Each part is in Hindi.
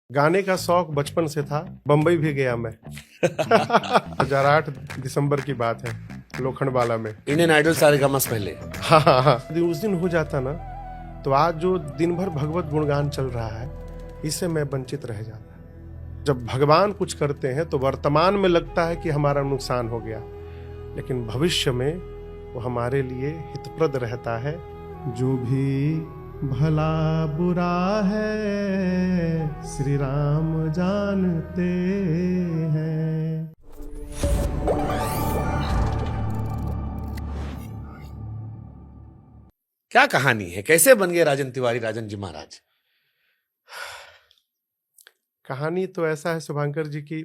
गाने का शौक बचपन से था, बम्बई भी गया मैं। 2008 दिसंबर की बात है, लोखंडवाला में। इंडियन आइडल सारेगामा से पहले। हाँ हाँ हाँ, उस दिन हो जाता ना तो आज जो दिन भर भगवत गुणगान चल रहा है, इससे मैं वंचित रह जाता। जब भगवान कुछ करते हैं तो वर्तमान में लगता है कि हमारा नुकसान हो गया, लेकिन भविष्य में वो हमारे लिए हितप्रद रहता है। जो भी भला बुरा है श्री राम जानते हैं। क्या कहानी है, कैसे बन गए राजन तिवारी, राजन जी महाराज? कहानी तो ऐसा है शुभांकर जी की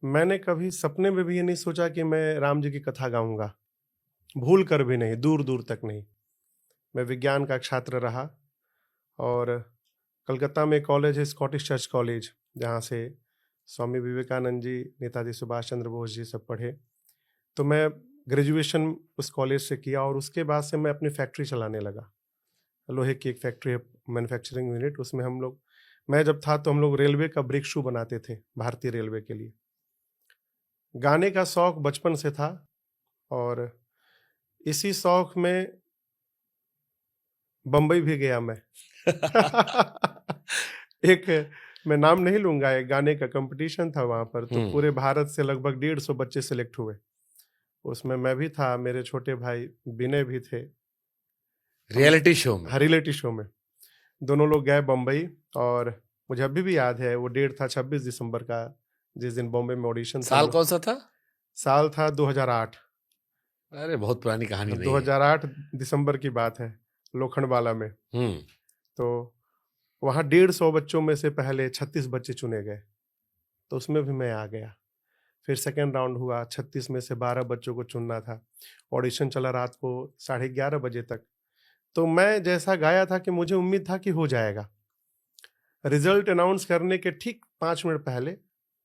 मैंने कभी सपने में भी ये नहीं सोचा कि मैं राम जी की कथा गाऊंगा, भूल कर भी नहीं, दूर दूर तक नहीं। मैं विज्ञान का छात्र रहा और कलकत्ता में कॉलेज है स्कॉटिश चर्च कॉलेज, जहाँ से स्वामी विवेकानंद जी, नेताजी सुभाष चंद्र बोस जी सब पढ़े। तो मैं ग्रेजुएशन उस कॉलेज से किया और उसके बाद से मैं अपनी फैक्ट्री चलाने लगा। लोहे की एक फैक्ट्री है, मैन्युफैक्चरिंग यूनिट। उसमें मैं जब था तो हम लोग रेलवे का ब्रेक शू बनाते थे भारतीय रेलवे के लिए। गाने का शौक बचपन से था और इसी शौक में बम्बई भी गया मैं। एक, मैं नाम नहीं लूंगा, एक गाने का कंपटीशन था वहां पर, तो पूरे भारत से लगभग 150 बच्चे सिलेक्ट हुए। उसमें मैं भी था, मेरे छोटे भाई विनय भी थे। रियलिटी शो में? रियलिटी शो में दोनों लोग गए बम्बई। और मुझे अभी भी याद है वो डेट था 26 दिसंबर का, जिस दिन बॉम्बे में ऑडिशन था। साल कौन सा था? साल था 2008। अरे बहुत पुरानी कहानी नहीं है। 2008 दिसंबर की बात है, लोखंडवाला में। हम्म। तो वहाँ 150 बच्चों में से पहले 36 बच्चे चुने गए, तो उसमें भी मैं आ गया। फिर सेकेंड राउंड हुआ, 36 में से 12 बच्चों को चुनना था। ऑडिशन चला रात को 11:30 बजे तक। तो मैं जैसा गाया था कि मुझे उम्मीद था कि हो जाएगा। रिजल्ट अनाउंस करने के ठीक 5 मिनट पहले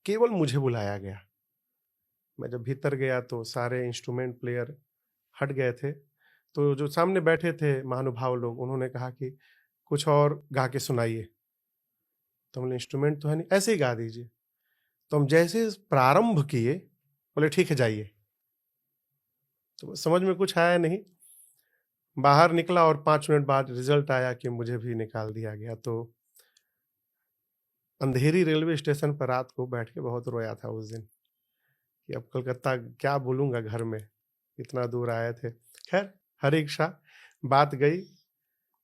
केवल मुझे बुलाया गया। मैं जब भीतर गया तो सारे इंस्ट्रूमेंट प्लेयर हट गए थे। तो जो सामने बैठे थे महानुभाव लोग, उन्होंने कहा कि कुछ और गा के सुनाइए। तो हमने, इंस्ट्रूमेंट तो है नहीं, ऐसे ही गा दीजिए। तो हम जैसे प्रारंभ किए, बोले ठीक है जाइए। तो समझ में कुछ आया नहीं, बाहर निकला और 5 मिनट बाद रिजल्ट आया कि मुझे भी निकाल दिया गया। तो अंधेरी रेलवे स्टेशन पर रात को बैठ के बहुत रोया था उस दिन कि अब कलकत्ता क्या बोलूंगा घर में, इतना दूर आए थे। खैर, हर इच्छा बात गई।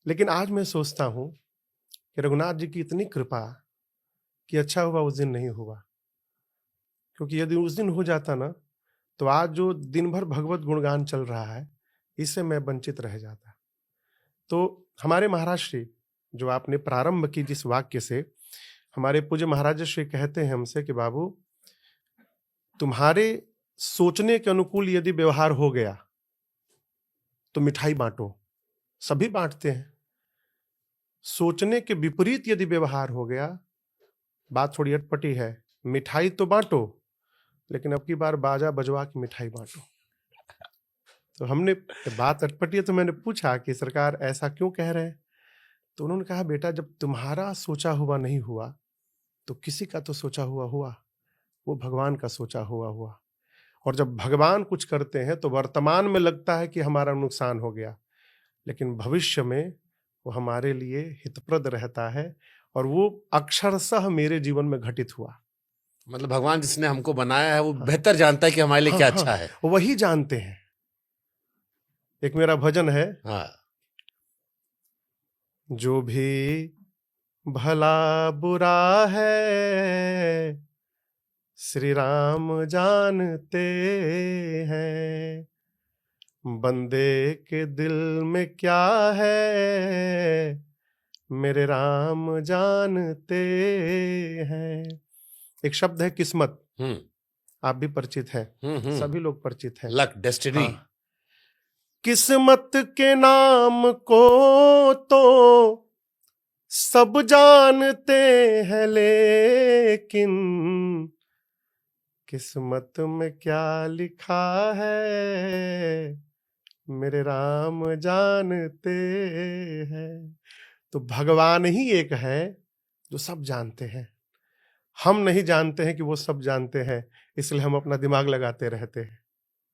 लेकिन आज मैं सोचता हूँ कि रघुनाथ जी की इतनी कृपा कि अच्छा हुआ उस दिन नहीं हुआ, क्योंकि यदि उस दिन हो जाता ना तो आज जो दिन भर भगवत गुणगान चल रहा है, इससे मैं वंचित रह जाता। तो हमारे महाराज श्री, जो आपने प्रारंभ की जिस वाक्य से, हमारे पूज्य महाराज श्री कहते हैं हमसे कि बाबू, तुम्हारे सोचने के अनुकूल यदि व्यवहार हो गया तो मिठाई बांटो। सभी बांटते हैं। सोचने के विपरीत यदि व्यवहार हो गया, बात थोड़ी अटपटी है, मिठाई तो बांटो, लेकिन अब की बार बाजा बजवा के मिठाई बांटो। तो हमने, बात अटपटी है तो मैंने पूछा कि सरकार ऐसा क्यों कह रहे हैं? तो उन्होंने कहा, बेटा जब तुम्हारा सोचा हुआ नहीं हुआ तो किसी का तो सोचा हुआ हुआ, वो भगवान का सोचा हुआ हुआ। और जब भगवान कुछ करते हैं तो वर्तमान में लगता है कि हमारा नुकसान हो गया, लेकिन भविष्य में वो हमारे लिए हितप्रद रहता है। और वो अक्षरशः मेरे जीवन में घटित हुआ। मतलब भगवान जिसने हमको बनाया है वो बेहतर जानता है कि हमारे लिए क्या अच्छा है। वही जानते हैं। एक मेरा भजन है, हाँ, जो भी भला बुरा है श्री राम जानते हैं, बंदे के दिल में क्या है मेरे राम जानते हैं। एक शब्द है किस्मत, आप भी परिचित हैं, सभी लोग परिचित हैं। Luck, destiny. हाँ। किस्मत के नाम को तो सब जानते हैं, लेकिन किस्मत में क्या लिखा है मेरे राम जानते हैं। तो भगवान ही एक है जो सब जानते हैं। हम नहीं जानते हैं कि वो सब जानते हैं, इसलिए हम अपना दिमाग लगाते रहते हैं।